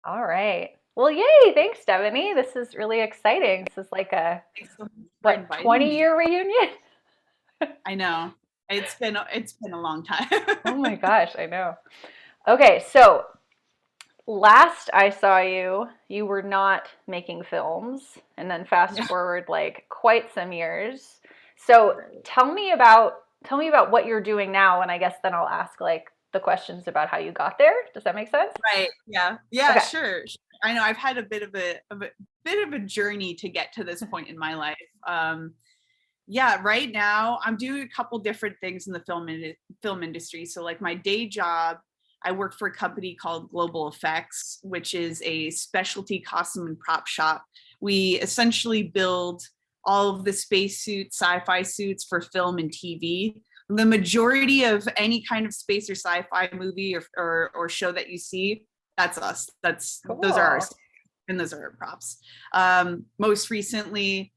All right. Well, yay. Thanks, Stephanie. This is really exciting. This is like a, Thanks so much for what, inviting me. 20-year reunion? I know it's been a long time. Oh my gosh, I know. Okay, so last I saw you, you were not making films, and then fast Yeah. forward like quite some years. So tell me about what you're doing now, and I guess then I'll ask like the questions about how you got there. Does that make sense? Right. Yeah. Yeah. Okay. Sure. I know I've had a bit of a bit of a journey to get to this point in my life. Yeah. Right now, I'm doing a couple different things in the film industry. So, like my day job, I work for a company called Global Effects, which is a specialty costume and prop shop. We essentially build all of the spacesuit, sci-fi suits for film and TV. The majority of any kind of space or sci-fi movie or show that you see, that's us. Those are Cool. ours, and those are our props. Most recently,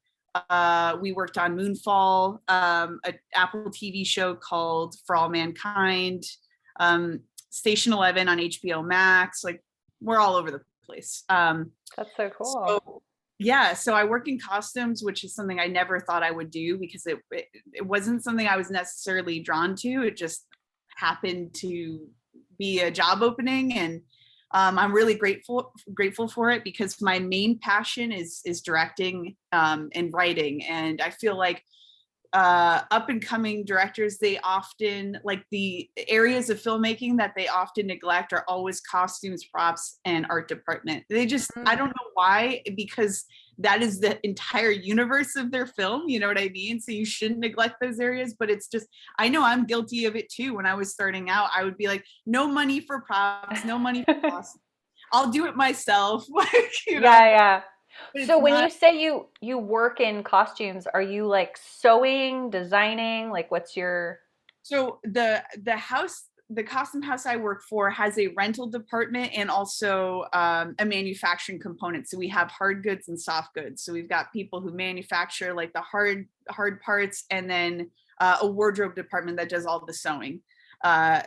we worked on Moonfall, an Apple TV show called For All Mankind, um, Station 11 on HBO Max. Like, we're all over the place. That's so cool. So yeah, so I work in costumes, which is something I never thought I would do because it wasn't something I was necessarily drawn to. It just happened to be a job opening, and I'm really grateful for it because my main passion is directing and writing, and I feel like up and coming directors, they often like the areas of filmmaking that they often neglect are always costumes, props, and art department. They just, I don't Mm. know why, because that is the entire universe of their film. You know what I mean? So you shouldn't neglect those areas, but it's just, I know I'm guilty of it too. When I was starting out, I would be like, no money for props, no money for costumes. I'll do it myself. Like, Yeah, yeah. but So it's when not. you say you work in costumes, are you like sewing, designing? Like what's your So the costume house I work for has a rental department and also a manufacturing component. So we have hard goods and soft goods. So we've got people who manufacture like the hard parts, and then a wardrobe department that does all the sewing, uh,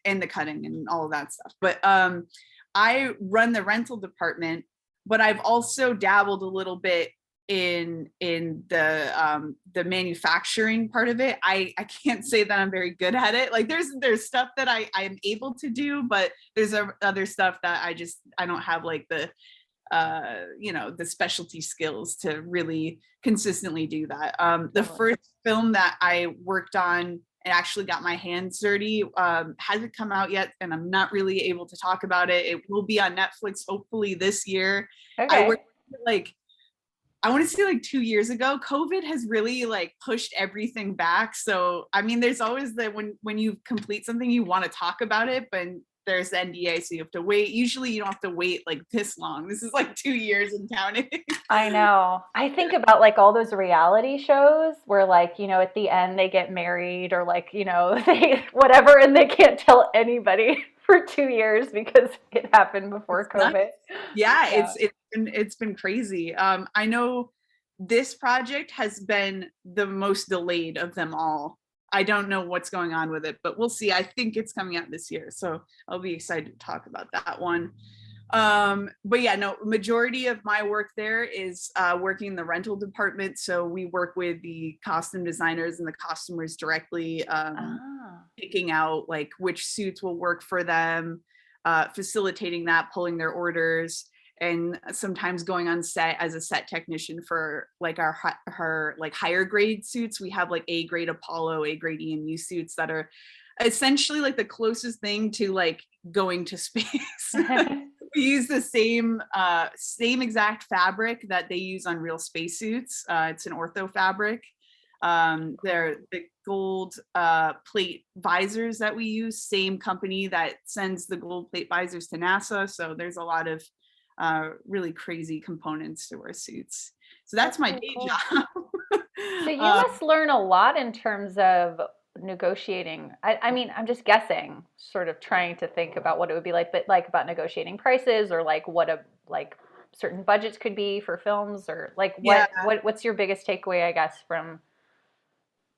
and the cutting and all of that stuff. But I run the rental department, but I've also dabbled a little bit in the manufacturing part of it. I can't say that I'm very good at it. Like there's stuff that I'm able to do, but there's other stuff that I don't have like the the specialty skills to really consistently do that. The totally? first film that I worked on and actually got my hands dirty hasn't come out yet, and I'm not really able to talk about it. It will be on Netflix hopefully this year. I Okay. worked like I want to say like 2 years ago. COVID has really like pushed everything back. So I mean, there's always the when you complete something, you want to talk about it, but there's the NDA, so you have to wait. Usually, you don't have to wait like this long. This is like 2 years and counting. I know. I think about like all those reality shows where like, at the end they get married or like, they whatever and they can't tell anybody for 2 years because it happened before It's nuts. COVID. Yeah, Yeah. it's been crazy. I know this project has been the most delayed of them all. I don't know what's going on with it, but we'll see. I think it's coming out this year, so I'll be excited to talk about that one. But yeah, no, majority of my work there is working in the rental department. So we work with the costume designers and the costumers directly, Ah. picking out like which suits will work for them, facilitating that, pulling their orders, and sometimes going on set as a set technician for like our like higher grade suits. We have like A grade Apollo, A grade EMU suits that are essentially like the closest thing to like going to space. We use the same exact fabric that they use on real spacesuits. It's an ortho fabric. They're the gold plate visors that we use, same company that sends the gold plate visors to NASA. So there's a lot of really crazy components to our suits. So that's That's my so day cool. job. So you uh, must learn a lot in terms of negotiating. I mean, I'm just guessing, sort of trying to think about what it would be like, but like about negotiating prices or like what a like certain budgets could be for films or like yeah, what's your biggest takeaway, I guess, from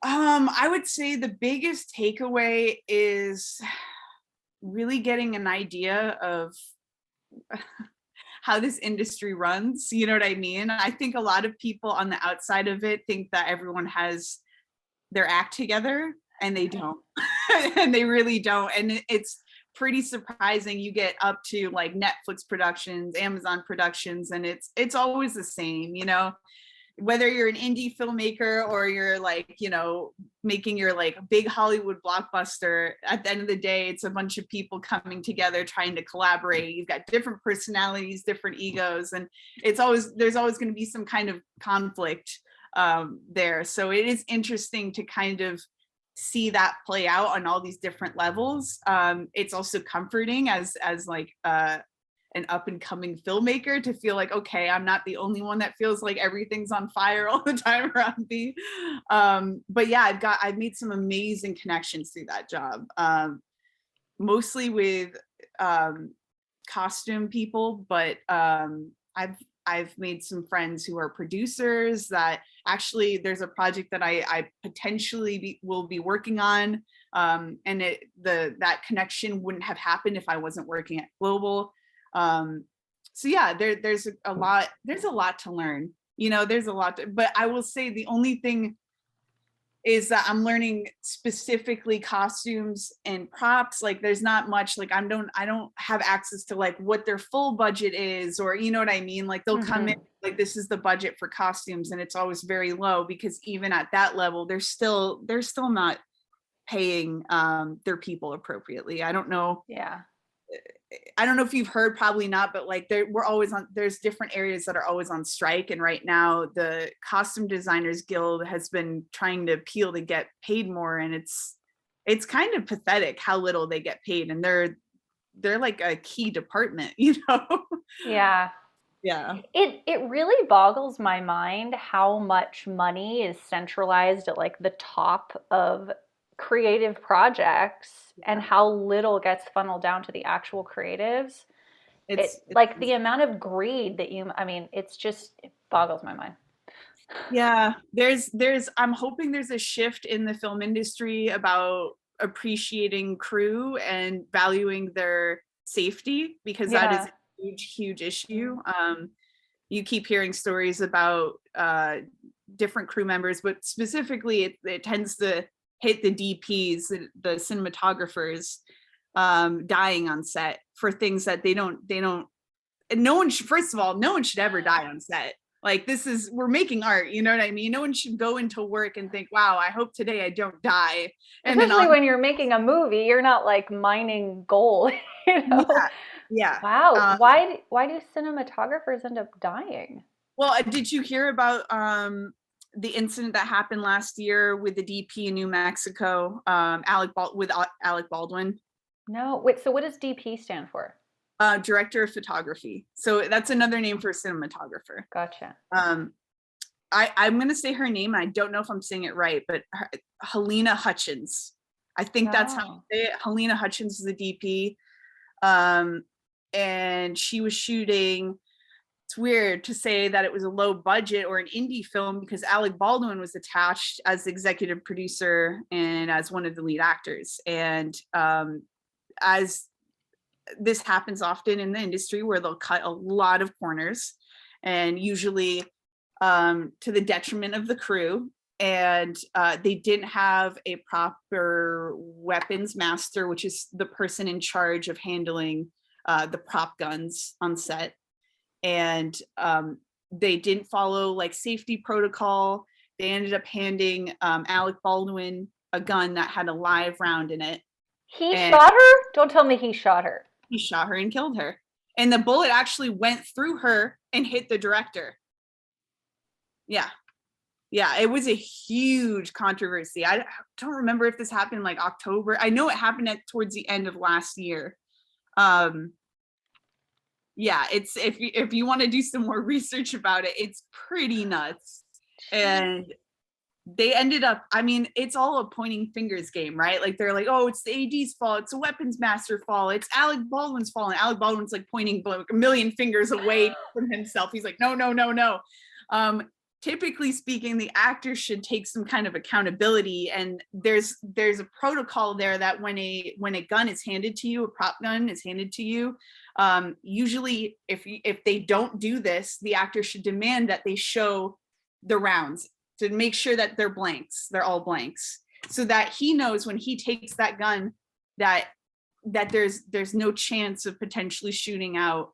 I would say the biggest takeaway is really getting an idea of how this industry runs. You know what I mean? I think a lot of people on the outside of it think that everyone has their act together, and they don't. And they really don't. And it's pretty surprising. You get up to like Netflix productions, Amazon productions, and it's always the same, you know, whether you're an indie filmmaker or you're like, you know, making your like big Hollywood blockbuster. At the end of the day, it's a bunch of people coming together trying to collaborate. You've got different personalities, different egos, and there's always going to be some kind of conflict there. So it is interesting to kind of see that play out on all these different levels. It's also comforting as like an up and coming filmmaker to feel like, okay, I'm not the only one that feels like everything's on fire all the time around me. But yeah, I've made some amazing connections through that job, mostly with costume people, but I've made some friends who are producers that actually there's a project that I potentially will be working on. And that connection wouldn't have happened if I wasn't working at Global. So yeah, there's a lot to learn, you know, but I will say the only thing is that I'm learning specifically costumes and props. Like there's not much, like I don't have access to like what their full budget is, or you know what I mean? Like they'll come in like, this is the budget for costumes, and it's always very low, because even at that level, they're still not paying their people appropriately. I don't know. Yeah. I don't know if you've heard, probably not, but like there's different areas that are always on strike. And right now the Costume Designers Guild has been trying to appeal to get paid more. And it's kind of pathetic how little they get paid. And they're like a key department, you know? Yeah. Yeah. It really boggles my mind how much money is centralized at like the top of creative projects and how little gets funneled down to the actual creatives. It's like the amount of greed that it boggles my mind. Yeah, I'm hoping there's a shift in the film industry about appreciating crew and valuing their safety, because that is a huge issue. You keep hearing stories about different crew members, but specifically it tends to hit the DPs, the cinematographers, dying on set for things that they don't, and first of all, no one should ever die on set. Like we're making art, you know what I mean? No one should go into work and think, wow, I hope today I don't die. And especially when you're making a movie, you're not like mining gold, you know? Yeah. Wow. Why do cinematographers end up dying? Well, did you hear about the incident that happened last year with the DP in New Mexico, Alec Baldwin? No. Wait, so what does DP stand for? Director of photography. So that's another name for a cinematographer. Gotcha. I'm going to say her name. I don't know if I'm saying it right, but Helena Hutchins. I think that's how you say it. Helena Hutchins is the DP. And she was shooting, it's weird to say that it was a low budget or an indie film, because Alec Baldwin was attached as the executive producer and as one of the lead actors. And as this happens often in the industry, where they'll cut a lot of corners, and usually to the detriment of the crew. And they didn't have a proper weapons master, which is the person in charge of handling the prop guns on set. And they didn't follow like safety protocol. They ended up handing Alec Baldwin a gun that had a live round in it. He shot her? Don't tell me he shot her. He shot her and killed her. And the bullet actually went through her and hit the director. Yeah. Yeah, it was a huge controversy. I don't remember if this happened in like October. I know it happened towards the end of last year. Yeah, it's if you want to do some more research about it, it's pretty nuts. And they ended up, I mean, it's all a pointing fingers game, right? Like they're like, oh, it's the AD's fault, it's a weapons master fault, it's Alec Baldwin's fault. And Alec Baldwin's like pointing like a million fingers away from himself. He's like, no. typically speaking, the actor should take some kind of accountability, and there's a protocol there that when a gun is handed to you, a prop gun is handed to you, usually if they don't do this, the actor should demand that they show the rounds to make sure that they're all blanks, so that he knows when he takes that gun that there's no chance of potentially shooting out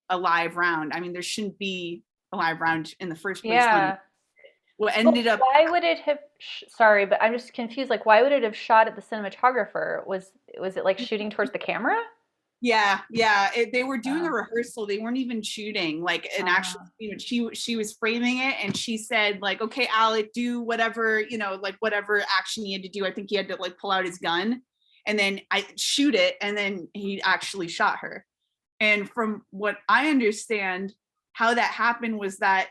a live round. I mean, there shouldn't be a live round in the first place. Yeah. What Well, ended up, why would it have, sorry, but I'm just confused. Like, why would it have shot at the cinematographer? Was it like shooting towards the camera? yeah, they were doing a rehearsal. They weren't even shooting like an actual Uh, scene. She was framing it, and she said like, okay, Alec, do whatever, like whatever action he had to do. I think he had to like pull out his gun and then I shoot it, and then he actually shot her. And from what I understand, how that happened was that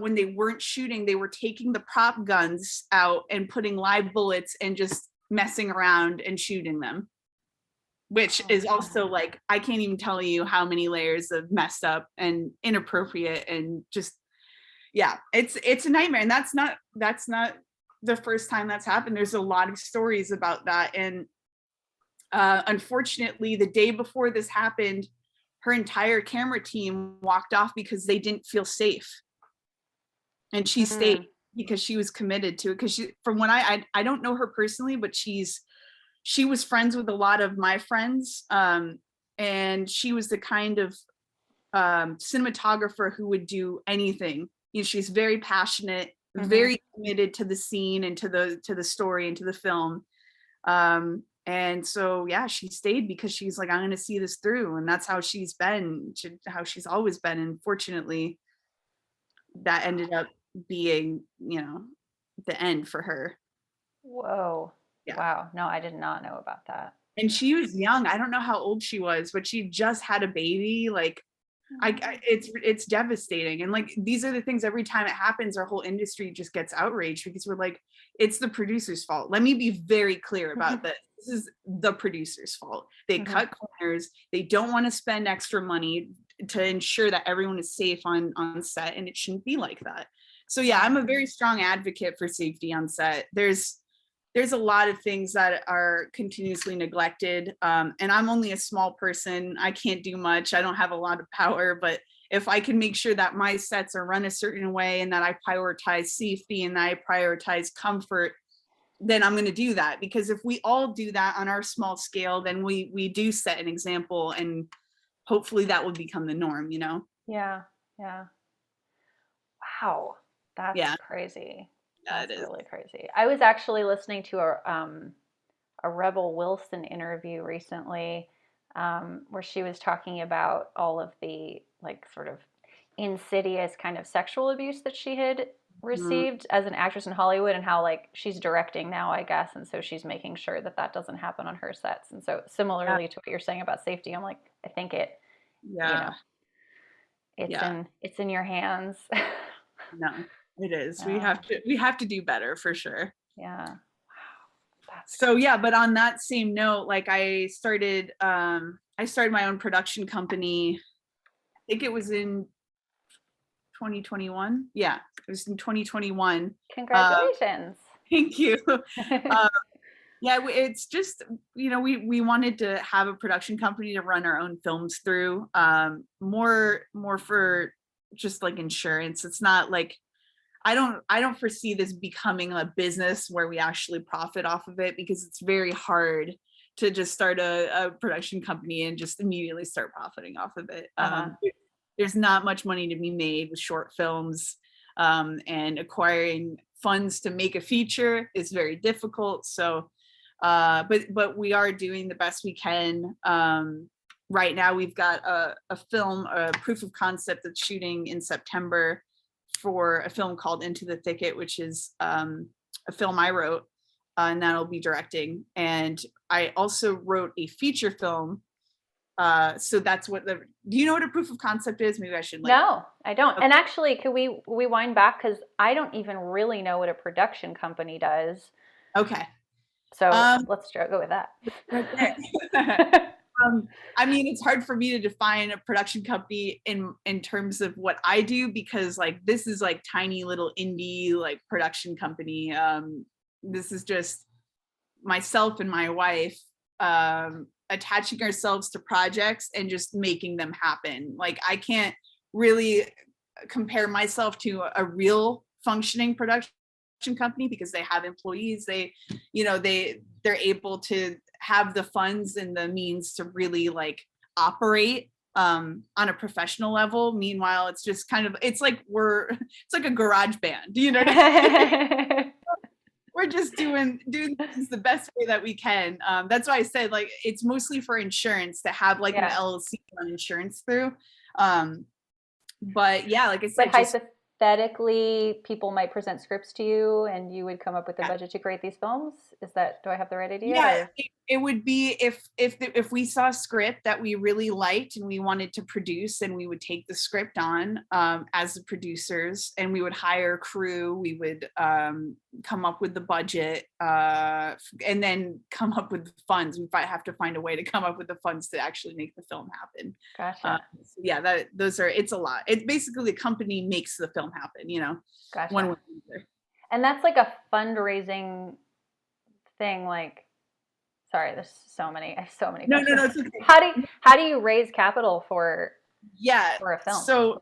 when they weren't shooting, they were taking the prop guns out and putting live bullets and just messing around and shooting them, which oh, is also wow. like, I can't even tell you how many layers of messed up and inappropriate and just, yeah, it's a nightmare. And that's not the first time that's happened. There's a lot of stories about that. And unfortunately, the day before this happened, her entire camera team walked off because they didn't feel safe, and she stayed Mm, because she was committed to it. Because she, from what I don't know her personally, but she was friends with a lot of my friends, and she was the kind of cinematographer who would do anything. She's very passionate, hmm. very committed to the scene and to the story and to the film. And so yeah, she stayed because she's like, I'm going to see this through, and that's how she's been, how she's always been. And fortunately, that ended up being, the end for her. Whoa. Yeah. Wow. No, I did not know about that. And she was young. I don't know how old she was, but she just had a baby. Like, it's devastating. And like, these are the things, every time it happens, our whole industry just gets outraged because we're like, it's the producer's fault. Let me be very clear about this. This is the producer's fault. They Hmm. cut corners. They don't want to spend extra money to ensure that everyone is safe on set, and it shouldn't be like that. So yeah, Yeah. I'm a very strong advocate for safety on set. There's a lot of things that are continuously neglected. And I'm only a small person. I can't do much. I don't have a lot of power, but if I can make sure that my sets are run a certain way and that I prioritize safety and that I prioritize comfort, then I'm going to do that. Because if we all do that on our small scale, then we do set an example, and hopefully that will become the norm, Yeah. Yeah. Wow. That's Yeah, crazy. that That's is. really crazy. I was actually listening to a Rebel Wilson interview recently, where she was talking about all of the like sort of insidious kind of sexual abuse that she had Mm, received as an actress in Hollywood, and how like she's directing now, I guess, and so she's making sure that that doesn't happen on her sets. And so yeah, similarly to what you're saying about safety, I'm like, I think it, you yeah, know, it's yeah. in your hands. No, it is. We Yeah. have to do better for sure. Yeah. Wow. That's So yeah, crazy. but on that same note, like I started my own production company. I think it was in 2021. Yeah, it was in 2021. uh Congratulations. Thank you. Yeah, it's just, we wanted to have a production company to run our own films through, more for just like insurance. It's not like, I don't foresee this becoming a business where we actually profit off of it, because it's very hard to just start a production company and just immediately start profiting off of it. Uh-huh. There's not much money to be made with short films, and acquiring funds to make a feature is very difficult. So, but we are doing the best we can. Right now, we've got a film, a proof of concept that's shooting in September for a film called Into the Thicket, which is a film I wrote, and that I'll be directing. And I also wrote a feature film. So that's what do you know what a proof of concept is? Maybe I should like, No, I don't. okay. And actually, could we wind back, because I don't even really know what a production company does. Okay. So Um, let's go with that. okay. I mean, it's hard for me to define a production company in terms of what I do, because like this is like tiny little indie like production company. This is just myself and my wife attaching ourselves to projects and just making them happen. Like I can't really compare myself to a real functioning production company, because they have employees, they, you know, they're able to have the funds and the means to really like operate on a professional level. Meanwhile, it's just kind of, it's like it's like a garage band, you know what I mean? We're just doing things the best way that we can. That's why I said like it's mostly for insurance, to have like an Yeah. LLC on insurance through. But yeah, like I But said, just hypothetically, people might present scripts to you and you would come up with a yeah. budget to create these films. Is that, do I have the right idea? Yeah, Or? it would be if we saw a script that we really liked and we wanted to produce, and we would take the script on as the producers, and we would hire crew. We would come up with the budget and then come up with the funds. We might have to find a way to come up with the funds to actually make the film happen. Gotcha. So yeah, it's a lot. It's basically the company makes the film happen, you know, one way Gotcha. or another. And that's like a fundraising thing, like, sorry, there's I have so many No, no, questions. no, it's okay. How do you raise capital for Yeah. a film?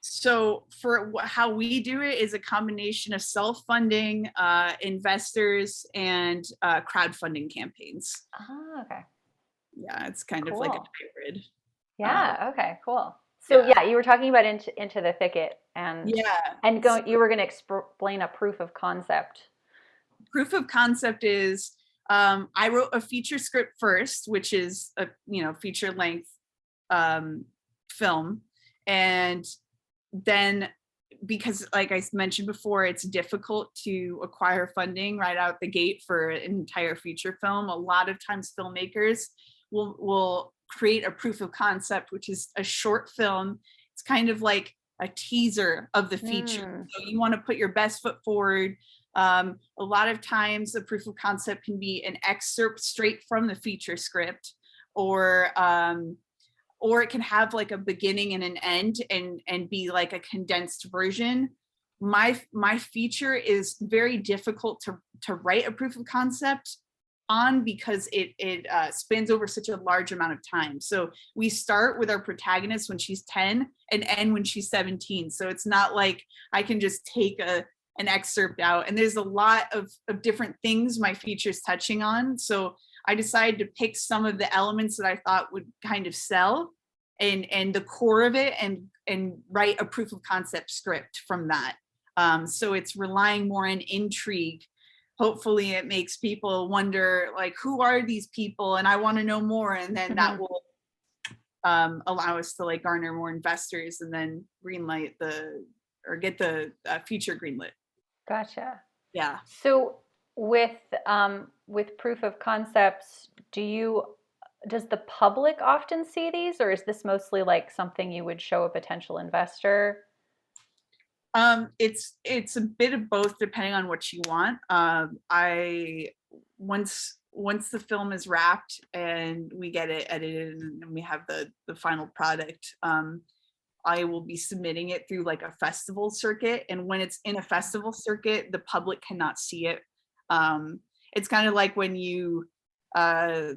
So for how we do it is a combination of self-funding, investors, and crowdfunding campaigns. Oh, okay. Yeah, it's kind of like a Cool. hybrid. Yeah, okay, cool. So Yeah. yeah, you were talking about Into the Thicket and Yeah. you were going to explain a proof of concept. Proof of concept is I wrote a feature script first, which is a feature length film, and then because like I mentioned before, it's difficult to acquire funding right out the gate for an entire feature film. A lot of times filmmakers will create a proof of concept, which is a short film. It's kind of like a teaser of the feature. So you want to put your best foot forward. A lot of times a proof of concept can be an excerpt straight from the feature script, or it can have like a beginning and an end and be like a condensed version. My feature is very difficult to write a proof of concept on, because it spans over such a large amount of time. So we start with our protagonist when she's 10 and end when she's 17. So it's not like I can just take an excerpt out, and there's a lot of different things my feature's touching on. So I decided to pick some of the elements that I thought would kind of sell and the core of it, and write a proof of concept script from that. So it's relying more on intrigue. Hopefully it makes people wonder, like, who are these people? And I want to know more. And then that will allow us to like garner more investors and then greenlight get the feature greenlit. Gotcha. Yeah. So with proof of concepts, does the public often see these, or is this mostly like something you would show a potential investor? It's a bit of both, depending on what you want. I once the film is wrapped and we get it edited and we have the final product, I will be submitting it through like a festival circuit. And when it's in a festival circuit, the public cannot see it. It's kind of like when you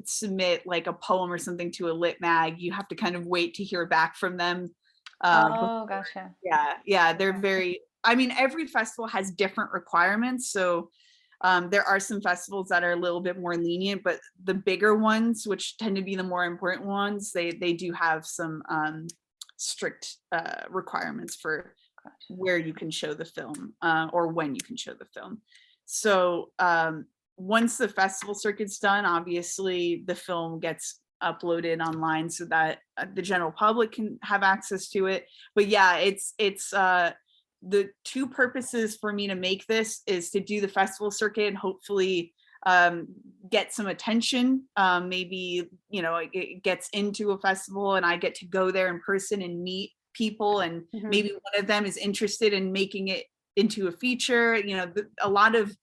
submit like a poem or something to a lit mag, you have to kind of wait to hear back from them. Oh, gotcha. Yeah, they're very, I mean, every festival has different requirements. So there are some festivals that are a little bit more lenient, but the bigger ones, which tend to be the more important ones, they do have some strict requirements for where you can show the film or when you can show the film. So once the festival circuit's done, obviously the film gets uploaded online so that the general public can have access to it. But yeah, it's the two purposes for me to make this is to do the festival circuit and hopefully get some attention. Maybe, you know, it gets into a festival and I get to go there in person and meet people, and maybe one of them is interested in making it into a feature. You know, a lot of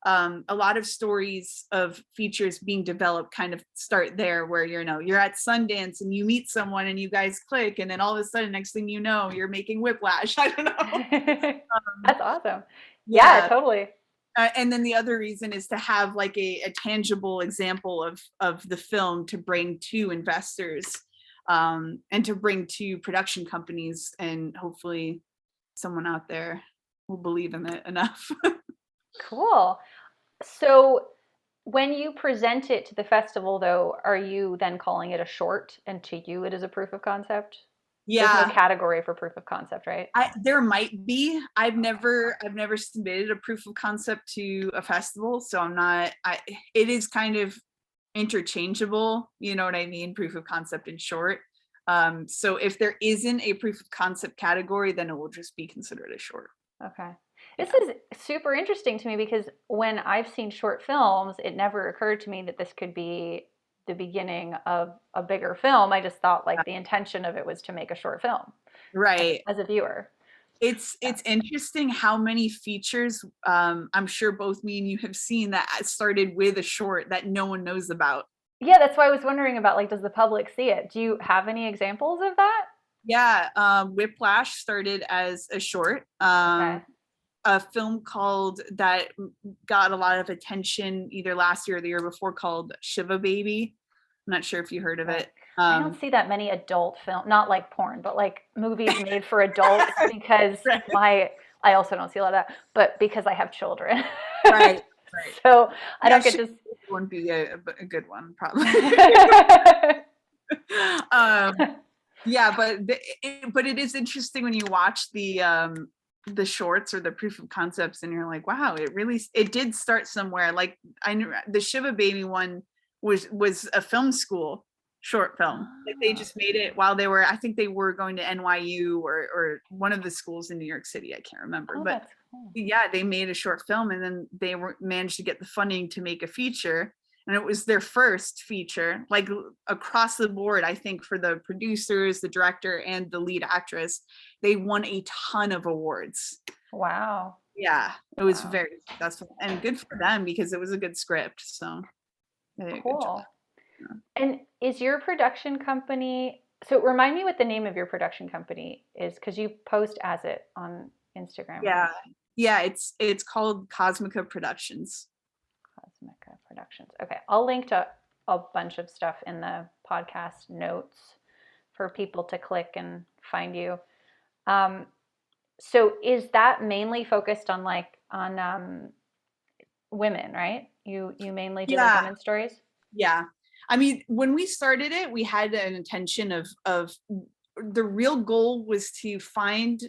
a lot of stories of features being developed kind of start there, where you're at Sundance and you meet someone and you guys click, and then all of a sudden, next thing you know, you're making Whiplash. I don't know. That's awesome. Yeah, Yeah. totally. And then the other reason is to have like a tangible example of the film to bring to investors, and to bring to production companies, and hopefully someone out there will believe in it enough. Cool. So when you present it to the festival, though, are you then calling it a short, and to you it is a proof of concept? There's no Yeah, category for proof of concept, right? there might be. I've never submitted a proof of concept to a festival, so I'm not. It is kind of interchangeable. You know what I mean? Proof of concept in short. So if there isn't a proof of concept category, then it will just be considered a short. Okay. This Yeah. is super interesting to me because when I've seen short films, it never occurred to me that this could be the beginning of a bigger film. I just thought like the intention of it was to make a short film Right. as a viewer. It's interesting how many features, I'm sure both me and you have seen, that started with a short that no one knows about. Yeah, that's why I was wondering about like, does the public see it? Do you have any examples of that? Yeah, Whiplash started as a short. Okay. A film called that got a lot of attention either last year or the year before, called Shiva Baby. I'm not sure if you heard of Right. it. I don't see that many adult film, not like porn, but like movies made for adults because Right, I also don't see a lot of that, but because I have children. right, right. So I Yeah, don't get Shiva to. Baby wouldn't be a good one, probably. Yeah, but it is interesting when you watch the shorts or the proof of concepts, and you're like, wow, it did start somewhere. Like, I knew the Shiva Baby one was a film school short film. Like, they Oh, just made it while they were, I think they were going to NYU or one of the schools in New York City. I can't remember, oh, but that's cool. yeah, they made a short film, and then they were managed to get the funding to make a feature, and it was their first feature, like across the board. I think for the producers, the director, and the lead actress, they won a ton of awards. Wow. Yeah, it was Wow. very successful, and good for them because it was a good script. So they did a good job. Cool. And is your production company, so remind me what the name of your production company is, because you post as it on Instagram, right? Yeah, yeah, it's called Cosmica Productions. Cosmica Productions. Okay, I'll link to a bunch of stuff in the podcast notes for people to click and find you. Um, so is that mainly focused on like on women, right? You mainly do like Yeah, women's stories? yeah. I mean, when we started it, we had an intention of the real goal was to find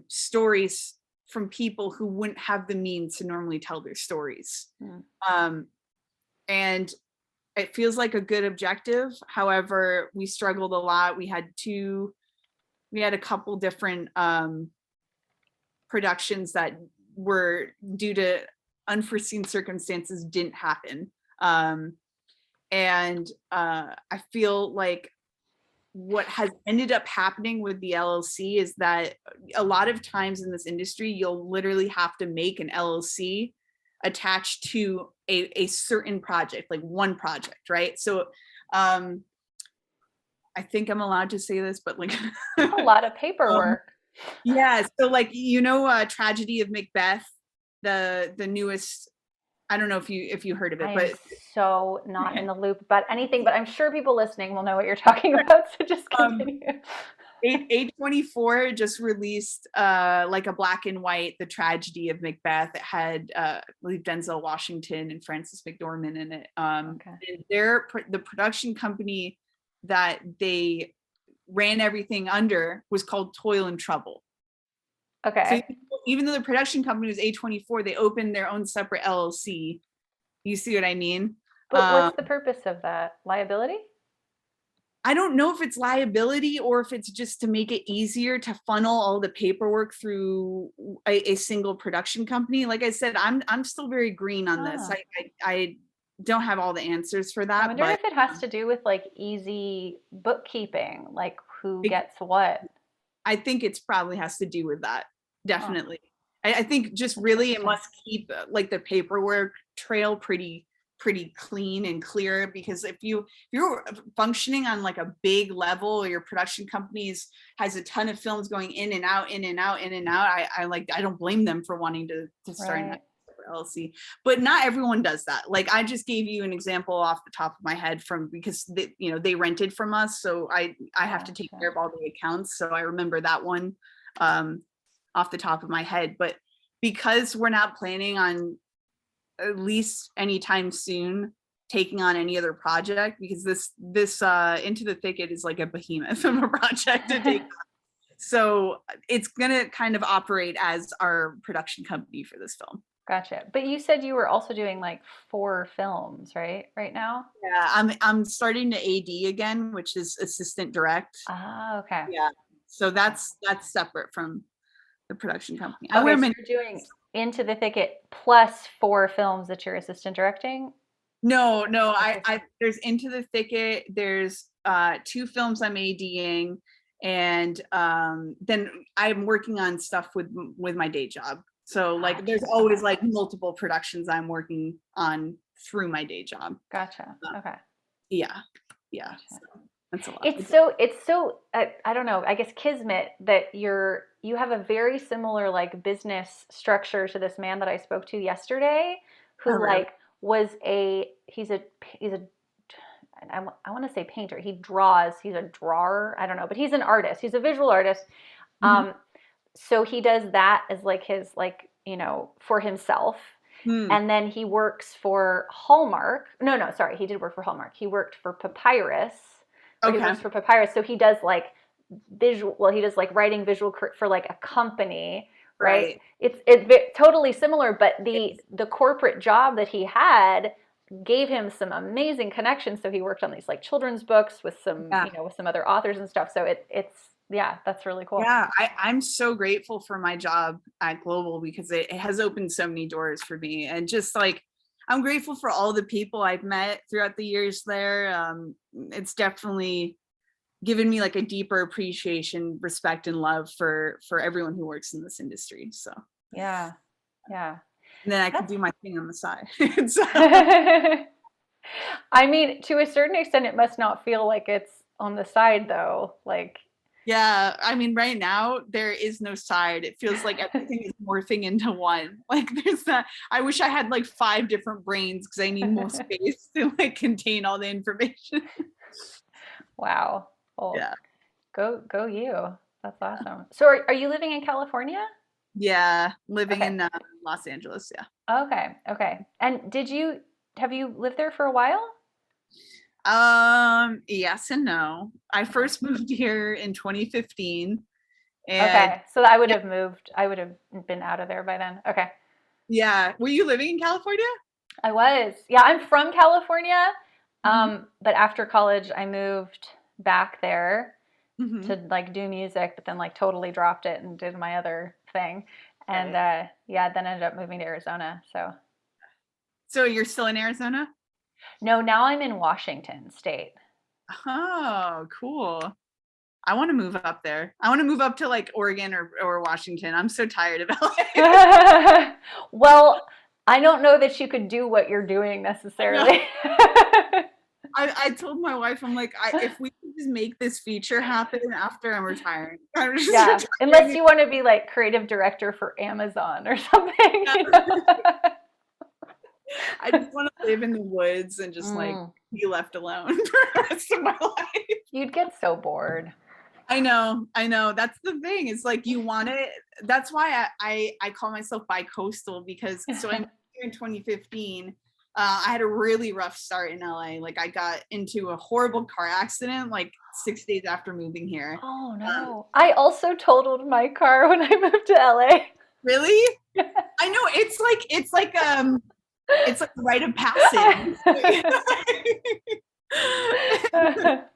stories from people who wouldn't have the means to normally tell their stories. Hmm. And it feels like a good objective. However, we struggled a lot. We had a couple different productions that were, due to unforeseen circumstances, didn't happen. And I feel like what has ended up happening with the LLC is that a lot of times in this industry, you'll literally have to make an LLC attached to a certain project, like one project, right? So I think I'm allowed to say this, but like A lot of um, paperwork. yeah, so like, Tragedy of Macbeth, the newest, I don't know if you heard of it, I am but so not in the loop about anything, but I'm sure people listening will know what you're talking about. So just um continue. A24 just released like a black and white, The Tragedy of Macbeth. It had I believe Denzel Washington and Frances McDormand in it. Okay. And the production company that they ran everything under was called Toil and Trouble. So Okay. even though the production company was A24, they opened their own separate LLC. You see what I mean? But what's the purpose of that? Liability? I don't know if it's liability or if it's just to make it easier to funnel all the paperwork through a single production company. Like I said, I'm still very green on this. Ah. I don't have all the answers for I that, wonder but if it has to do with like easy bookkeeping, like who it, gets what. I think it's probably has to do with that. Huh. Definitely. I think just really it must keep like the paperwork trail pretty clean and clear, because if you're functioning on like a big level, your production companies has a ton of films going in and out, in and out, in and out. I don't blame them for wanting to start an Right. LLC, but not everyone does that. Like I just gave you an example off the top of my head from because they rented from us, so I have to take care of all the accounts, so I remember that one off the top of my head. But because we're not planning on at least anytime soon taking on any other project, because this Into the Thicket is like a behemoth of a project to take on. So it's gonna kind of operate as our production company for this film. Gotcha. But you said you were also doing like 4 films, right? Right now? Yeah, I'm starting to AD again, which is assistant direct. Ah, okay. Yeah. So that's separate from the production company. I wear Okay, so many. you're doing Into the Thicket plus 4 films that you're assistant directing? No, Okay. I there's Into the Thicket, there's 2 films I'm ADing, and then I'm working on stuff with my day job. So like there's Gotcha. always Okay. like multiple productions I'm working on through my day job. Gotcha. Okay. Yeah. Yeah. Gotcha. So that's a lot. It's so I don't know, I guess kismet that you have a very similar like business structure to this man that I spoke to yesterday, Oh, who really? like was a he's a I want to say painter. He draws. He's a drawer. I don't know, but he's an artist. He's a visual artist. Mhm. Um, so he does that as like his like for himself, Hmm. and then he works for Hallmark. No, sorry, he did work for Hallmark. He worked for Papyrus, or he Okay. works for Papyrus. So he does like visual. Well, he does like writing visual for like a company, right? Right. It's totally similar, but the corporate job that he had gave him some amazing connections. So he worked on these like children's books with some Yeah. with some other authors and stuff. So it's yeah, that's really cool. Yeah, I'm so grateful for my job at Global, because it has opened so many doors for me. And just like, I'm grateful for all the people I've met throughout the years there. It's definitely given me like a deeper appreciation, respect, and love for everyone who works in this industry. So, Yeah, yeah. and then I could That's do my thing on the side. So, I mean, to a certain extent, it must not feel like it's on the side though. Like, yeah, I mean, right now there is no side. It feels like everything is morphing into one. Like there's that. I wish I had like 5 different brains, because I need more space to like contain all the information. wow. Well, Yeah. go you. That's awesome. So are you living in California? Yeah. Living Okay. in Los Angeles. Yeah. Okay. Okay. And have you lived there for a while? Yes and no. I Okay. first moved here in 2015, and Okay. So I would yeah, have moved. I would have been out of there by then. Okay. yeah. Were you living in California? I was. Yeah, I'm from California. Hmm. But after college, I moved back there Hmm. to like do music, but then like totally dropped it and did my other thing. And Okay. yeah, then ended up moving to Arizona. So So you're still in Arizona? no, now I'm in Washington State. Oh, cool. I want to move up there. I want to move up to like Oregon or Washington. I'm so tired of LA. Well, I don't know that you could do what you're doing I know. necessarily. I told my wife, I'm like, if we could just make this feature happen after I'm retiring, I'm just Yeah, unless retiring. you want to be like creative director for Amazon or something, Yeah. you know? I just want to live in the woods and just like Mm, be left alone for the rest of my life. you'd get so bored. I know. That's the thing. It's like you want it. That's why I call myself bi-coastal, because so I moved here in 2015. I had a really rough start in LA. Like I got into a horrible car accident like 6 days after moving here. Oh Um, no. I also totaled my car when I moved to LA. really? I know it's like a rite of passage. That's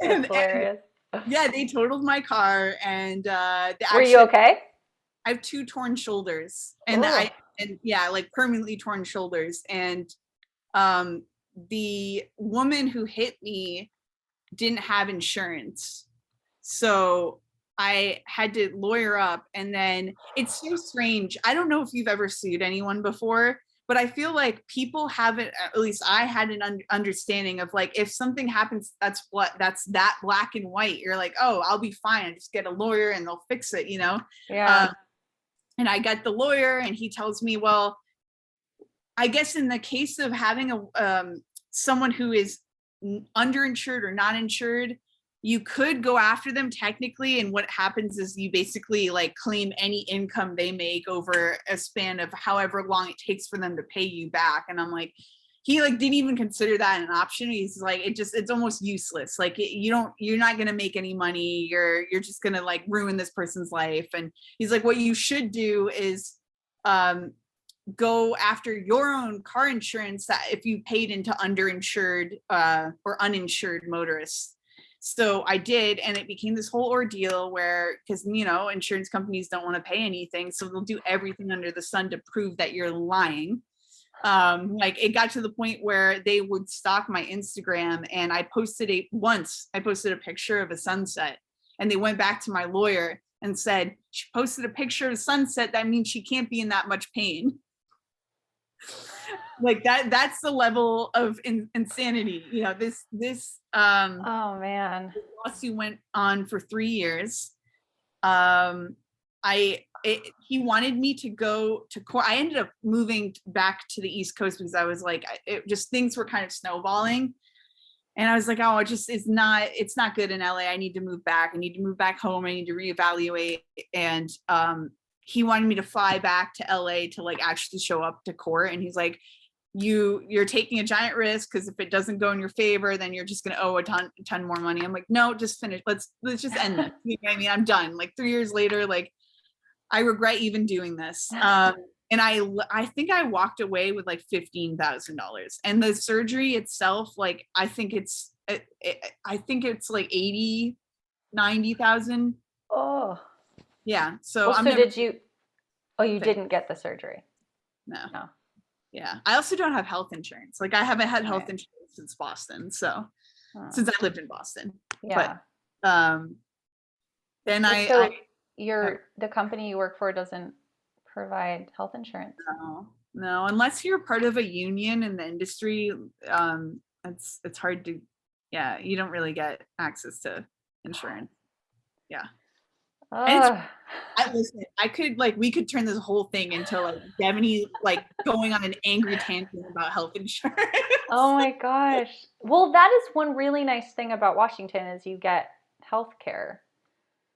And hilarious. yeah, they totaled my car, and Were you actually okay? I have 2 torn shoulders, and Oh, yeah, like permanently torn shoulders. And um the woman who hit me didn't have insurance. So I had to lawyer up, and then it's so strange. I don't know if you've ever sued anyone before, but I feel like people haven't, at least I had an understanding of like, if something happens, that's that black and white. You're like, oh, I'll be fine. I just get a lawyer and they'll fix it, you know? Yeah. And I got the lawyer, and he tells me, well, I guess in the case of having someone who is underinsured or not insured, you could go after them technically, and what happens is you basically like claim any income they make over a span of however long it takes for them to pay you back. And I'm like, he like didn't even consider that an option. He's like, it's almost useless. Like you're not going to make any money. You're just going to like ruin this person's life. And he's like, what you should do is go after your own car insurance that if you paid into underinsured or uninsured motorists. So I did, and it became this whole ordeal where, because you know, insurance companies don't want to pay anything, so they'll do everything under the sun to prove that you're lying. Like it got to the point where they would stalk my Instagram, and I posted a picture of a sunset, and they went back to my lawyer and said, she posted a picture of a sunset, that means she can't be in that much pain. Like that's the level of insanity, you know. This Oh man. lawsuit went on for 3 years. He wanted me to go to court. I ended up moving back to the East Coast because I was like, things were kind of snowballing, and I was like, oh, it's not good in LA. I need to move back. I need to move back home. I need to reevaluate. And he wanted me to fly back to LA to like actually show up to court. And he's like, you're taking a giant risk, because if it doesn't go in your favor, then you're just going to owe a ton more money. I'm like, no, just finish. Let's just end this. You know what I mean? I'm done. Like 3 years later, like I regret even doing this. And I think I walked away with like $15,000, and the surgery itself, like I think it's like 80, 90,000. Oh. Yeah. So Well, I'm so never, did you? Oh, you didn't get the surgery. no. No. Yeah. I also don't have health insurance. Like I haven't had health Right. insurance since Boston. So Oh. since I lived in Boston. Yeah. But then So the company you work for doesn't provide health insurance. no, unless you're part of a union in the industry, it's hard to, yeah, you don't really get access to insurance. Yeah. And listen, we could turn this whole thing into like Devony like going on an angry tangent about health insurance. Oh my gosh. Well, that is one really nice thing about Washington is you get health care.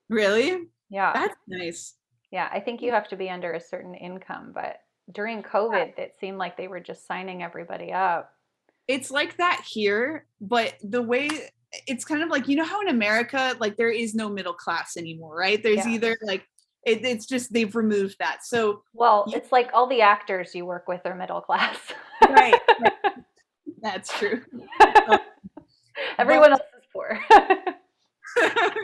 Really? Yeah. That's nice. Yeah, I think you have to be under a certain income, but during COVID, it seemed like they were just signing everybody up. It's like that here, but the way it's kind of like, you know how in America, like there is no middle class anymore, right? There's Yeah. either like, it's just, they've removed that. So, Well, it's like all the actors you work with are middle class. right. That's true. Everyone else is poor.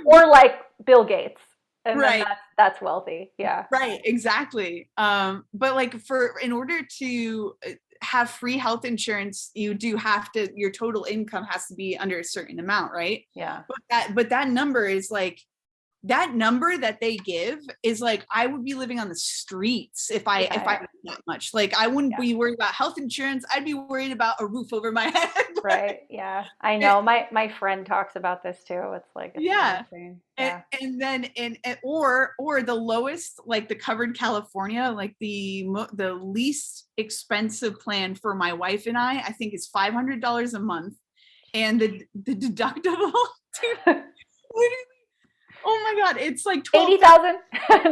Or like Bill Gates. And right. then that's wealthy. Yeah. Right, exactly. But like in order to have free health insurance, you do have to, your total income has to be under a certain amount, right? Yeah. But that number is like, that number that they give is like, I would be living on the streets if I made that much. Like I wouldn't be worried about health insurance. I'd be worried about a roof over my head. Right. Yeah. I know. My friend talks about this too. It's like, it's insane. Yeah. And then or the lowest, like the covered California, like the least expensive plan for my wife and I think is $500 a month, and the deductible, dude, literally, oh my God, it's like 80,000.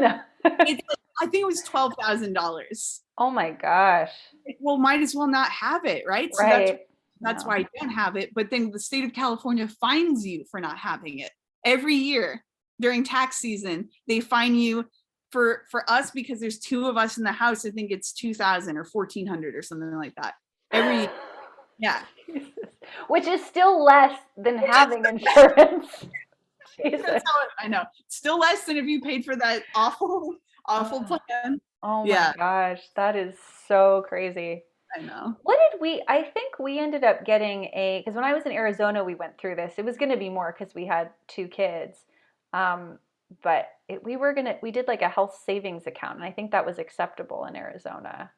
No. It's like, I think it was $12,000. Oh my gosh. Well, might as well not have it, right? Right. So that's why I don't have it. But then the state of California fines you for not having it every year during tax season. They fine you for us, because there's two of us in the house. I think it's 2,000 or 1,400 or something like that every year. Yeah. Which is still less than having insurance. That's how I know. Still less than if you paid for that awful plan. Oh my gosh, that is so crazy. I know. I think we ended up getting because when I was in Arizona, we went through this. It was going to be more because we had 2 kids. we did like a health savings account, and I think that was acceptable in Arizona.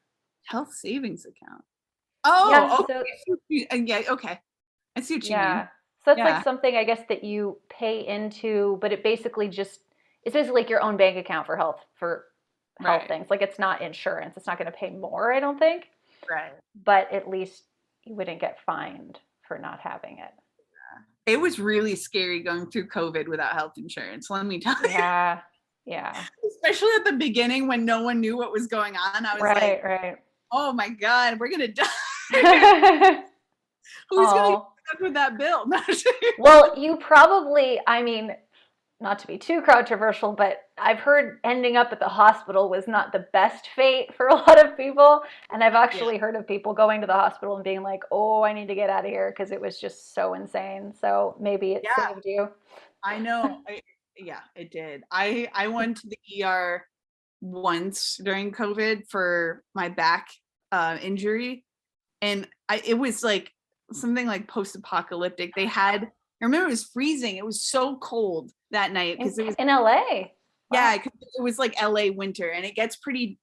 Health savings account. Yeah, Oh, okay. so Yeah, okay. I see what you mean. yeah. So that's like Yeah, something I guess that you pay into, but it's basically like your own bank account for health right, things. Like it's not insurance. It's not going to pay more, I don't think, right. but at least you wouldn't get fined for not having it. It was really scary going through COVID without health insurance, let me tell you. Yeah. Yeah. Especially at the beginning when no one knew what was going on. I was like, Right, right. oh my God, we're gonna die. Who's gonna get Oh. stuck with that bill? Well, you probably, I mean, not to be too controversial, but I've heard ending up at the hospital was not the best fate for a lot of people. And I've Yeah, actually heard of people going to the hospital and being like, oh, I need to get out of here because it was just so insane. So maybe it yeah, saved you. I know. Yeah, it did. I went to the ER once during COVID for my back injury, and it was like something like post-apocalyptic. I remember it was freezing. It was so cold that night In, because it was, in LA. yeah, Wow. 'cause it was like LA winter, and it gets pretty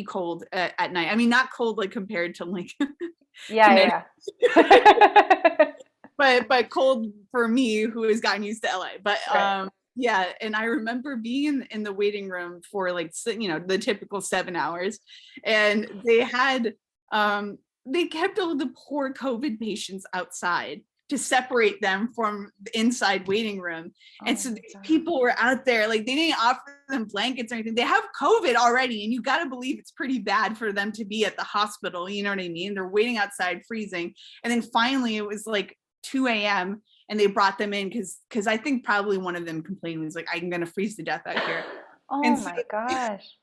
cold at night. I mean, not cold like compared to like Connecticut, Yeah, yeah. but cold for me who has gotten used to LA. But Right. yeah, and I remember being in the waiting room for like the typical 7 hours, and they kept all the poor COVID patients outside to separate them from the inside waiting room. And Oh so my these God. people were out there, like they didn't offer them blankets or anything. They have COVID already, and you got to believe it's pretty bad for them to be at the hospital. You know what I mean? They're waiting outside freezing. And then finally it was like 2 a.m. and they brought them in because I think probably one of them complained, was like, I'm gonna freeze to death out here. Oh And so my gosh.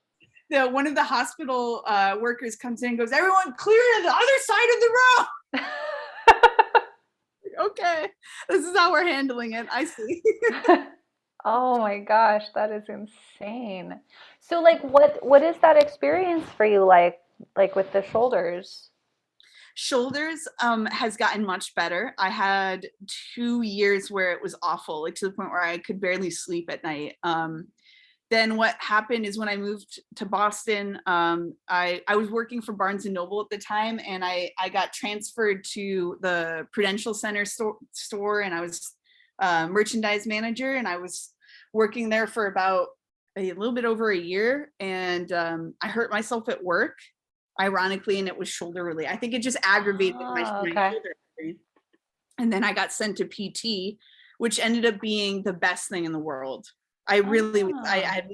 one of the hospital workers comes in and goes, everyone clear to the other side of the room. Okay, this is how we're handling it. I see. Oh my gosh, that is insane. So like what is that experience for you like with the shoulders? Shoulders has gotten much better. I had 2 years where it was awful, like to the point where I could barely sleep at night. Then what happened is when I moved to Boston, I was working for Barnes and Noble at the time, and I got transferred to the Prudential Center store, and I was merchandise manager, and I was working there for about a little bit over a year, and I hurt myself at work, ironically, and it was shoulder related. I think it just aggravated Oh, my okay. shoulder injury. And then I got sent to PT, which ended up being the best thing in the world. I really was, I Oh. had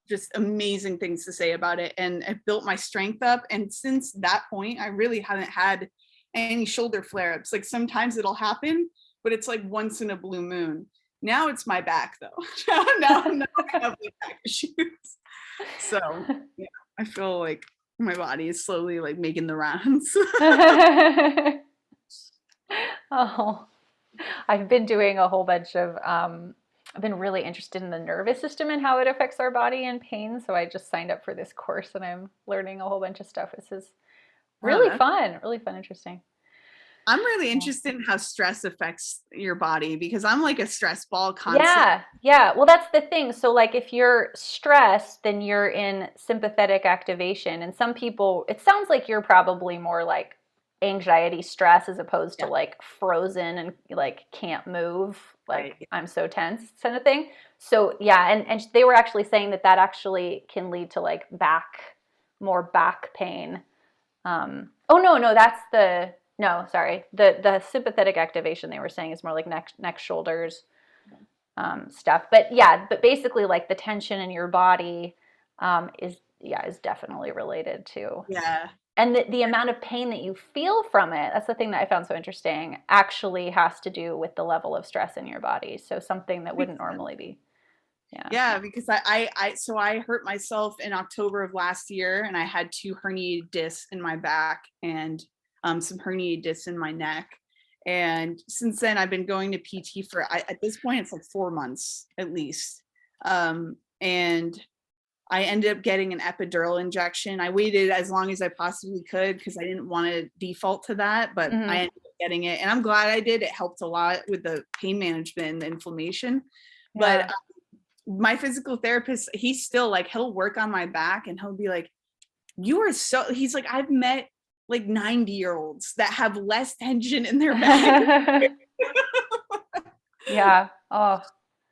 just amazing things to say about it, and it built my strength up. And since that point, I really haven't had any shoulder flare ups. Like sometimes it'll happen, but it's like once in a blue moon. Now it's my back though. Now I have like back issues. So yeah, I feel like my body is slowly like making the rounds. Oh, I've been doing a whole bunch of I've been really interested in the nervous system and how it affects our body and pain. So I just signed up for this course and I'm learning a whole bunch of stuff. This is Oh, that's really fun, interesting. I'm really Yeah. interested in how stress affects your body because I'm like a stress ball constantly. Yeah, yeah. Well, that's the thing. So, like, if you're stressed, then you're in sympathetic activation. And some people, it sounds like you're probably more like anxiety stress as opposed to Yeah, like frozen and like can't move, right. like I'm so tense kind of thing. So, yeah. And they were actually saying that that actually can lead to like more back pain. Oh, no, no, no, sorry. The sympathetic activation they were saying is more like neck, shoulders stuff. But yeah, but basically, like the tension in your body is definitely related to, Yeah. and the amount of pain that you feel from it. That's the thing that I found so interesting. Actually, has to do with the level of stress in your body. So something that wouldn't Makes sense. normally be. Yeah. Yeah, because I hurt myself in October of last year, and I had two herniated discs in my back and some herniated discs in my neck. And since then, I've been going to PT at this point it's like 4 months at least. And I ended up getting an epidural injection. I waited as long as I possibly could because I didn't want to default to that, but I Hmm. ended up getting it, and I'm glad I did. It helped a lot with the pain management and the inflammation. But Yeah. my physical therapist, he's still like, he'll work on my back and he'll be like, you are so, he's like, I've met like 90-year-olds that have less tension in their back. Yeah. Oh,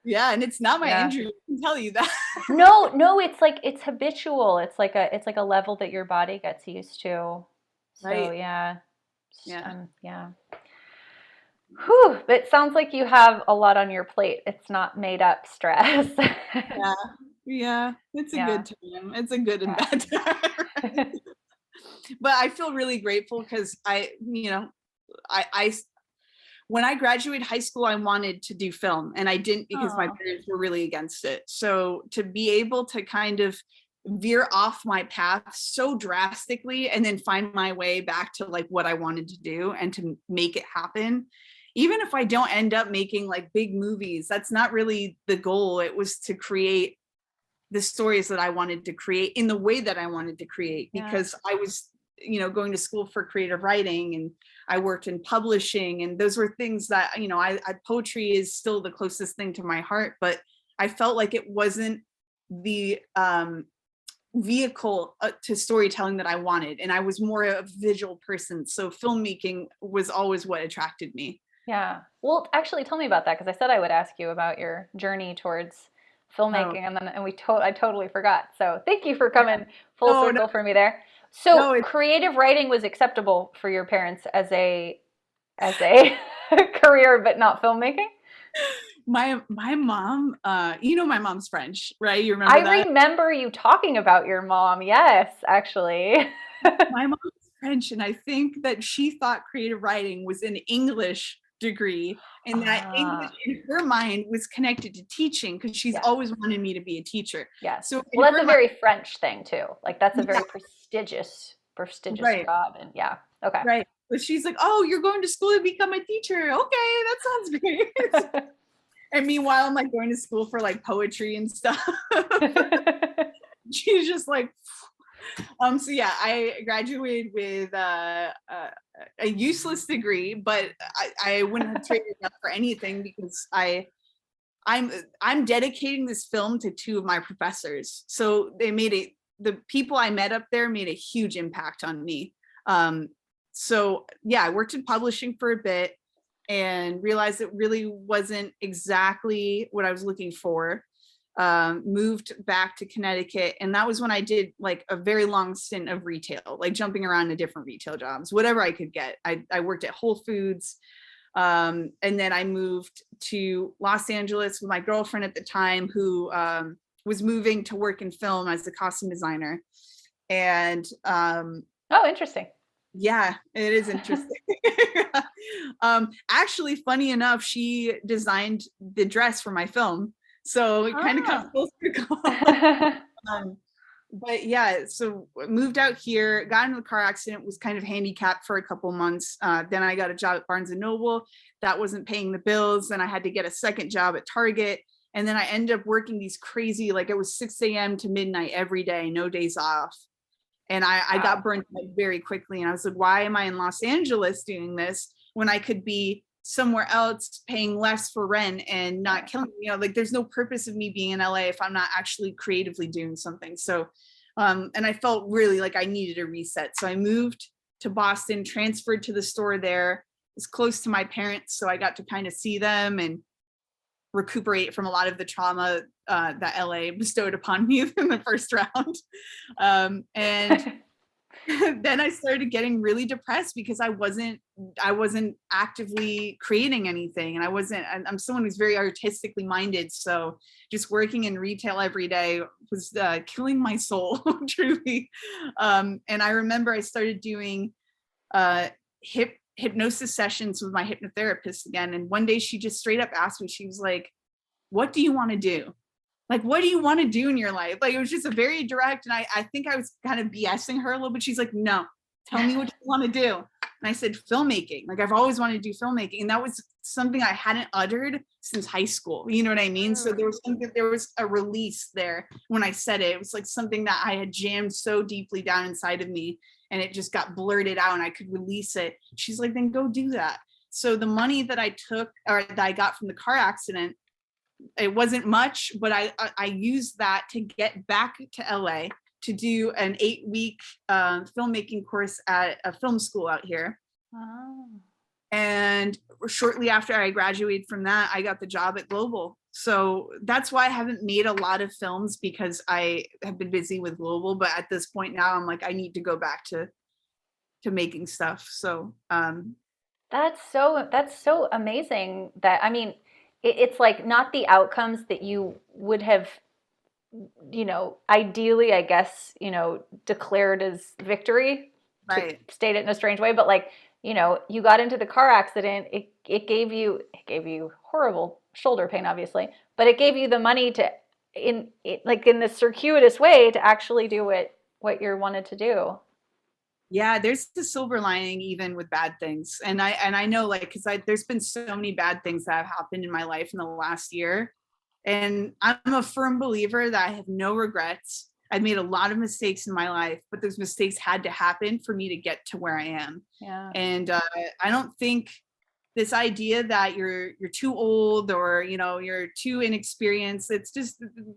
Yeah, and it's not my yeah. injury, I can tell you that. No, no, it's like it's habitual. It's like a level that your body gets used to. So Right. yeah. Yeah. Yeah. Whew, but it sounds like you have a lot on your plate. It's not made up stress. Yeah. Yeah. It's a Yeah. good time. It's a good and Yeah. bad time. But I feel really grateful because I when I graduated high school, I wanted to do film and I didn't because my Oh, parents were really against it. So to be able to kind of veer off my path so drastically and then find my way back to like what I wanted to do and to make it happen, even if I don't end up making like big movies, that's not really the goal. It was to create the stories that I wanted to create in the way that I wanted to create, yeah. because I was, going to school for creative writing and I worked in publishing. And those were things that, poetry is still the closest thing to my heart, but I felt like it wasn't the vehicle to storytelling that I wanted. And I was more a visual person. So filmmaking was always what attracted me. Yeah. Well, actually, tell me about that because I said I would ask you about your journey towards Oh, filmmaking, and then I totally forgot. So thank you for yeah. coming full No, no, circle for me there. no, So creative writing was acceptable for your parents as a career, but not filmmaking. my mom, my mom's French, right? You I remember that? remember you talking about your mom. Yes, actually. My mom's French, and I think that she thought creative writing was an English degree, and that English Ah, in her mind was connected to teaching because she's yes. always wanted me to be a teacher. Yes. So in Well, that's her a mind, very French thing too. Like that's a yeah, very prestigious right, job. And yeah. Okay. right. But she's like, "Oh, you're going to school to become a teacher? Okay, that sounds great." And meanwhile, I'm like going to school for like poetry and stuff. She's just like, so yeah, I graduated with a useless degree, but I wouldn't have traded it up for anything because I'm dedicating this film to two of my professors. So the people I met up there made a huge impact on me. So yeah, I worked in publishing for a bit and realized it really wasn't exactly what I was looking for. Moved back to Connecticut, and that was when I did like a very long stint of retail, like jumping around to different retail jobs, whatever I could get. I worked at Whole Foods, and then I moved to Los Angeles with my girlfriend at the time, who was moving to work in film as a costume designer. And Oh, interesting. yeah, it is interesting. Actually, funny enough, she designed the dress for my film. So it kind of comes Ah. full circle. um, but yeah, so moved out here, got into a car accident, was kind of handicapped for a couple months. Then I got a job at Barnes and Noble. That wasn't paying the bills. Then I had to get a second job at Target. And then I ended up working these crazy, like it was 6 a.m. to midnight every day, no days off. And I got Wow. burnt out very quickly. And I was like, why am I in Los Angeles doing this when I could be somewhere else paying less for rent and not Right. killing, like there's no purpose of me being in LA if I'm not actually creatively doing something. So, and I felt really like I needed a reset. So I moved to Boston, transferred to the store there, was close to my parents. So I got to kind of see them and recuperate from a lot of the trauma that LA bestowed upon me in the first round. And then I started getting really depressed because I wasn't actively creating anything, and I'm someone who's very artistically minded. So just working in retail every day was killing my soul, truly. And I remember I started doing hypnosis sessions with my hypnotherapist again. And one day she just straight up asked me, she was like, what do you want to do? Like, what do you want to do in your life? Like, it was just a very direct, and I think I was kind of BSing her a little bit. She's like, no, tell me what you want to do. And I said, filmmaking. Like, I've always wanted to do filmmaking. And that was something I hadn't uttered since high school. You know what I mean? So there was a release there when I said it. It was like something that I had jammed so deeply down inside of me, and it just got blurted out and I could release it. She's like, then go do that. So the money that I took or that I got from the car accident, it wasn't much, but I used that to get back to LA to do an 8-week filmmaking course at a film school out here. Oh. And shortly after I graduated from that, I got the job at Global. So that's why I haven't made a lot of films, because I have been busy with Global. But at this point now, I'm like, I need to go back to making stuff. So That's so amazing that, I mean, it's like not the outcomes that you would have, ideally, I guess, declared as victory, to right. state it in a strange way, but like, you got into the car accident, it gave you horrible shoulder pain, obviously, but it gave you the money to, in this circuitous way, to actually do what you wanted to do. Yeah, there's the silver lining even with bad things. And I know, like, because there's been so many bad things that have happened in my life in the last year. And I'm a firm believer that I have no regrets. I've made a lot of mistakes in my life, but those mistakes had to happen for me to get to where I am. Yeah. And I don't think this idea that you're too old, or you're too inexperienced,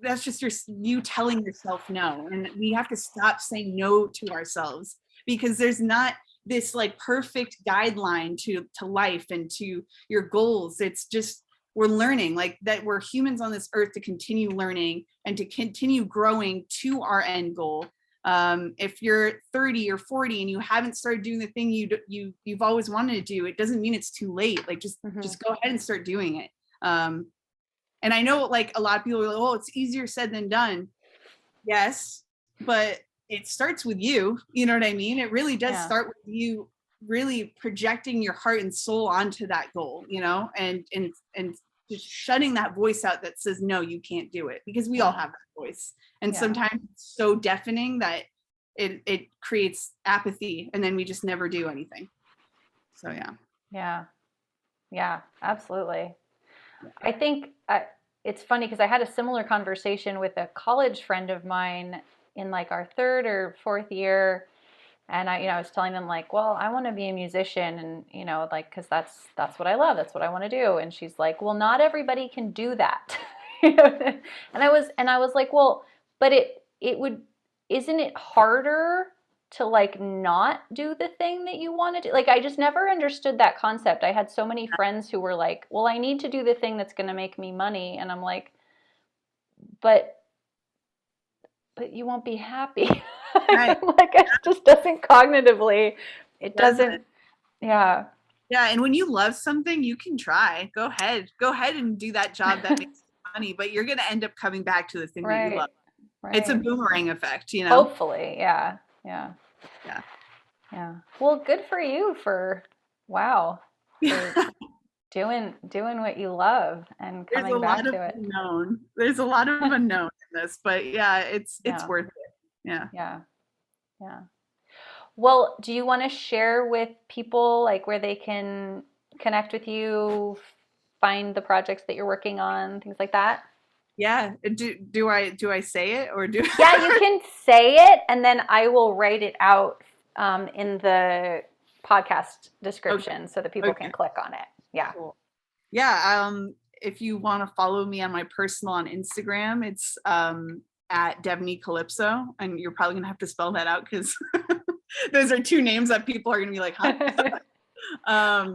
that's just you telling yourself no. And we have to stop saying no to ourselves, because there's not this like perfect guideline to life and to your goals. It's just, we're learning, like, that we're humans on this earth to continue learning and to continue growing to our end goal. If you're 30 or 40 and you haven't started doing the thing you've always wanted to do, it doesn't mean it's too late. Like, just go ahead and start doing it. And I know, like, a lot of people are like, oh, it's easier said than done. Yes, but it starts with you. You know what I mean? It really does start with you really projecting your heart and soul onto that goal, and just shutting that voice out that says, no, you can't do it, because we all have that voice. And sometimes it's so deafening that it creates apathy, and then we just never do anything. So, yeah. Yeah, absolutely. I think it's funny because I had a similar conversation with a college friend of mine in like our third or fourth year. And I was telling them like, well, I want to be a musician, and like, because that's what I love, that's what I want to do. And she's like, well, not everybody can do that. And I was like, well, but it would, isn't it harder to like not do the thing that you want to do? Like, I just never understood that concept. I had so many friends who were like, well, I need to do the thing that's going to make me money, and I'm like, but you won't be happy. Right. Like, it just doesn't cognitively, it doesn't. Yeah. Yeah, and when you love something, you can try. Go ahead and do that job that makes you money, but you're gonna end up coming back to the thing that you love. It's a boomerang effect, Hopefully, yeah. Yeah. Well, good for you for, wow, for doing what you love and coming back to it. There's a lot of unknown in this, but yeah, it's worth it. Yeah. Well, do you want to share with people like where they can connect with you, find the projects that you're working on, things like that? Yeah. Do I say it, or do? Yeah, you can say it, and then I will write it out in the podcast description so that people can click on it. Yeah. Cool. Yeah. If you want to follow me on my personal on Instagram, it's at Devney Calypso, and you're probably gonna have to spell that out because those are two names that people are gonna be like, huh?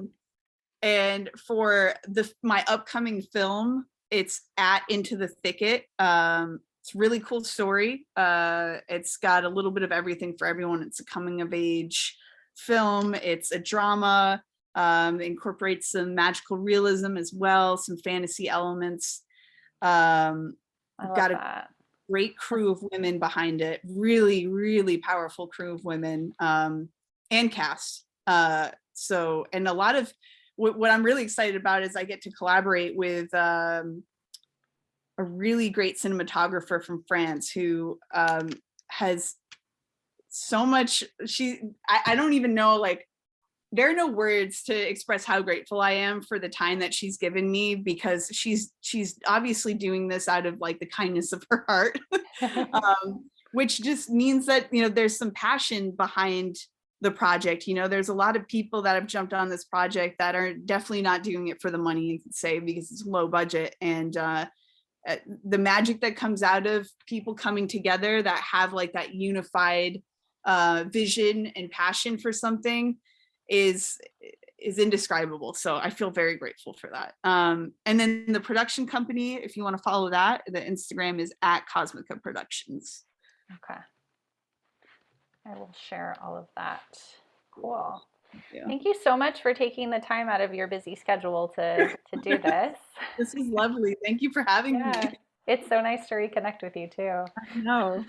And for my upcoming film, it's at Into the Thicket. It's a really cool story. It's got a little bit of everything for everyone. It's a coming of age film. It's a drama. It incorporates some magical realism as well, some fantasy elements. I've got a great crew of women behind it. Really, really powerful crew of women, and cast. So, and a lot of what I'm really excited about is I get to collaborate with a really great cinematographer from France who has so much. I don't even know, like, there are no words to express how grateful I am for the time that she's given me, because she's obviously doing this out of like the kindness of her heart, which just means that there's some passion behind the project. You know, there's a lot of people that have jumped on this project that are definitely not doing it for the money, you could say, because it's low budget. And the magic that comes out of people coming together that have like that unified vision and passion for something is indescribable. So I feel very grateful for that. And then the production company, if you want to follow that, the Instagram is at Cosmica Productions. Okay. I will share all of that. Cool. Yeah. Thank you so much for taking the time out of your busy schedule to do this. This is lovely. Thank you for having Yeah. me. It's so nice to reconnect with you too. I know.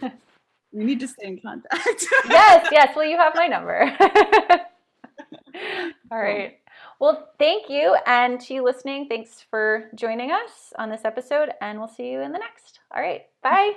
We need to stay in contact. Yes. Well, you have my number. All right. Well, thank you. And to you listening, thanks for joining us on this episode, and we'll see you in the next. All right. Bye.